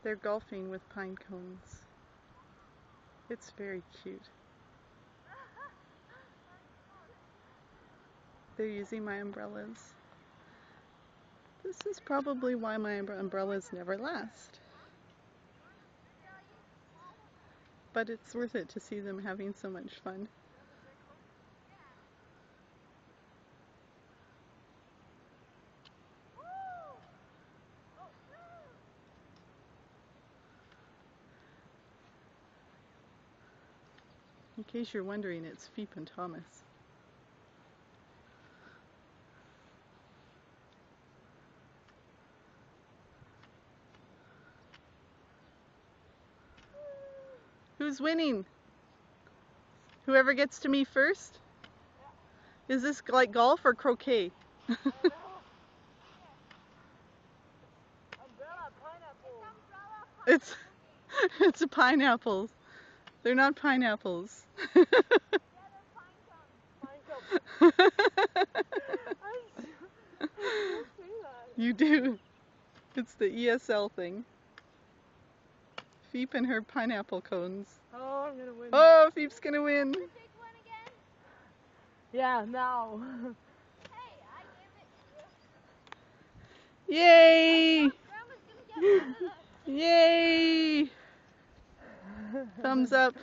They're golfing with pine cones. It's very cute. They're using my umbrellas. This is probably why my umbrellas never last. But it's worth it to see them having so much fun. In case you're wondering, it's Feep and Thomas. Who's winning? Whoever gets to me first? Is this like golf or croquet? It's a pineapples. They're not pineapples. You do. It's the ESL thing. Feep and her pineapple cones. Oh, I'm gonna win. Oh, Feep's gonna win. The big one again? Yeah, now. Hey, I gave it to you. Yay! Grandma's gonna get one of those. Yay! Thumbs up.